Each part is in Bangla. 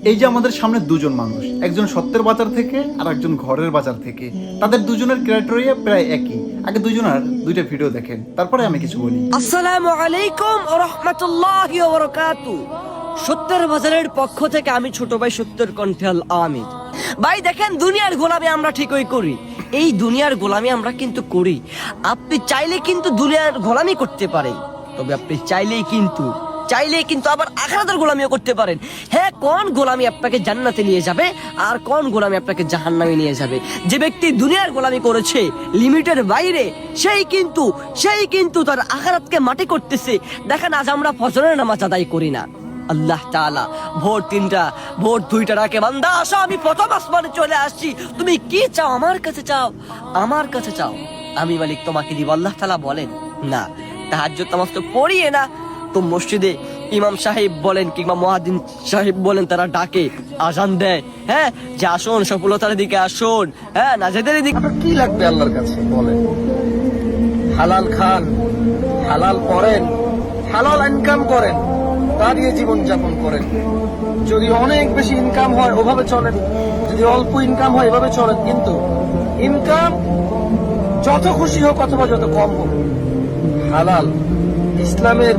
এই যে আমাদের সামনে দুজন মানুষ, একজন সত্যের বাজার থেকে আর একজন ঘরের বাজার থেকে, তাদের দুজনের ক্রাইটেরিয়া প্রায় একই। আগে দুজনের দুইটা ভিডিও দেখেন, তারপরে আমি কিছু বলি। আসসালামু আলাইকুম ওয়া রাহমাতুল্লাহি ওয়া বারাকাতুহু। সত্যের বাজারের পক্ষ থেকে আমি ছোট ভাই সত্যের কণ্ঠে আল আমির। ভাই দেখেন, দুনিয়ার গোলামি আমরা ঠিকই করি, এই দুনিয়ার গোলামি আমরা কিন্তু করি। আপনি চাইলে কিন্তু দুনিয়ার গোলামি করতে পারেন, তবে আপনি চাইলেই কিন্তু আবার আখিরাতের গোলামিও করতে পারেন। হ্যাঁ, কোন গোলামি আপনাকে জান্নাতে নিয়ে যাবে আর কোন গোলামি আপনাকে জাহান্নামে নিয়ে যাবে। যে ব্যক্তি দুনিয়ার গোলামি করেছে লিমিটের বাইরে, সেই কিন্তু তার আখিরাতকে মাটি করতেছে। দেখেন, আজ আমরা ফজরের নামাজ আদায় করি না। আল্লাহ তাআলা ভোর 3টা ভোর 2টা ডাকে, বান্দা আসো, আমি প্রথম আসমানে চলে আসছি, তুমি কি চাও আমার কাছে চাও, আমি মালিক তোমাকে দিব। আল্লাহ তাআলা বলেন না, তাহাজ্জুদ নামাজ তো পড়িয়ে না, তো মসজিদে ইমাম সাহেব বলেন কিংবা মুয়াজ্জিন সাহেব বলেন, তারা ডাকে, আজান দেয়, হ্যাঁ, যে আসুন সফলতার দিকে আসুন, হ্যাঁ, নাজাতের দিকে। আপনার কি লাগবে আল্লাহর কাছে বলেন? হালাল খান, হালাল করেন, হালাল ইনকাম করেন, তা দিয়ে জীবন যাপন করেন। যদি অনেক বেশি ইনকাম হয় ওভাবে চলেন, যদি অল্প ইনকাম হয় এভাবে চলেন। কিন্তু ইনকাম যত খুশি হোক অথবা যত কম হোক, হালাল ইসলামের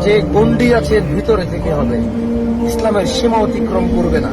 যে গণ্ডি আছে এর ভিতরে থেকে হবে, ইসলামের সীমা অতিক্রম করবে না।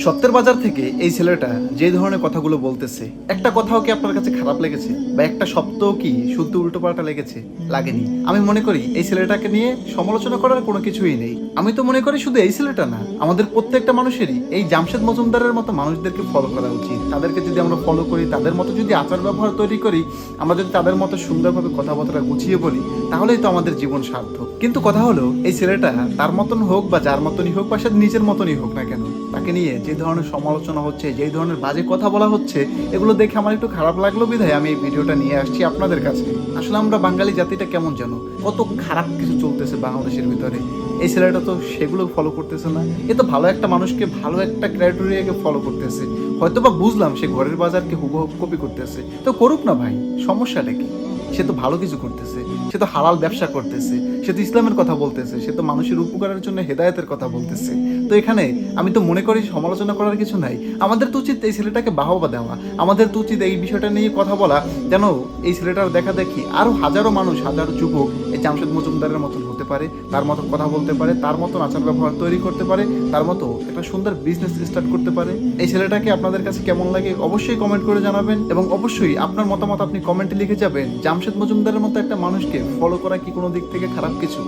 সত্যের বাজার থেকে এই ছেলেটা যে ধরনের কথাগুলো বলতেছে, একটা কথাও কি আপনার কাছে খারাপ লেগেছে? বা একটা শব্দও কি শুদ্ধ উল্টোপাল্টা লেগেছে? লাগেনি। আমি মনে করি এই ছেলেটাকে নিয়ে সমালোচনা করার কোনো কিছুই নেই। আমি তো মনে করি শুধু এই ছেলেটা না, আমাদের প্রত্যেকটা মানুষেরই এই জামশেদ মজুমদারের মতো মানুষদেরকে ফলো করা উচিত। তাদেরকে যদি আমরা ফলো করি, তাদের মতো যদি আচার ব্যবহার তৈরি করি, আমরা যদি তাদের মতো সুন্দরভাবে কথাবার্তা গুছিয়ে বলি, তাহলেই তো আমাদের জীবন সার্থক। কিন্তু কথা হলো, এই ছেলেটা তার মতন হোক বা যার মতনই হোক বা সে নিজের মতনই হোক না কেন, তাকে নিয়ে যে ধরনের সমালোচনা হচ্ছে, যে ধরনের বাজে কথা বলা হচ্ছে, এগুলো দেখে আমার একটু খারাপ লাগলো। বিধায় আমি এই ভিডিওটা নিয়ে আসছি আপনাদের কাছে। আসলে আমরা বাঙালি জাতিটা কেমন যেন, কত খারাপ কিছু চলতেছে বাংলাদেশের ভিতরে। এই ছেলেটা তো সেগুলো ফলো করতেছে না, এ তো ভালো একটা মানুষকে, ভালো একটা ক্রাইটেরিয়াকে ফলো করতেছে। হয়তো বা বুঝলাম সে ঘরের বাজারকে হুবহু কপি করতেছে, তো করুক না ভাই, সমস্যাটা কি? সে তো ভালো কিছু করতেছে, সে তো হালাল ব্যবসা করতেছে, সে তো ইসলামের কথা বলতেছে, সে তো মানুষের উপকারের জন্য হেদায়েতের কথা বলতেছে। তো এখানে আমি তো মনে করি সমালোচনা করার কিছু নাই। আমাদের তো উচিত এই ছেলেটাকে বাহবা দেওয়া, আমাদের তো উচিত এই বিষয়টা নিয়ে কথা বলা, যেন এই ছেলেটার দেখা দেখি আরো হাজারো মানুষ, হাজারো যুবক এই জামশেদ মজুমদারের মতন হতে পারে, তার মতো কথা বলতে পারে, তার মতন আচার ব্যবহার তৈরি করতে পারে, তার মতো একটা সুন্দর বিজনেস স্টার্ট করতে পারে। এই ছেলেটাকে আপনাদের কাছে কেমন লাগে অবশ্যই কমেন্ট করে জানাবেন, এবং অবশ্যই আপনার মতামত আপনি কমেন্টে লিখে যাবেন। জামশেদ মজুমদারের মতো একটা মানুষকে ফলো করা কি কোনো দিক থেকে খারাপ কিছু?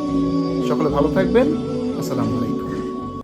সকলে ভালো থাকবেন। আসসালামু আলাইকুম।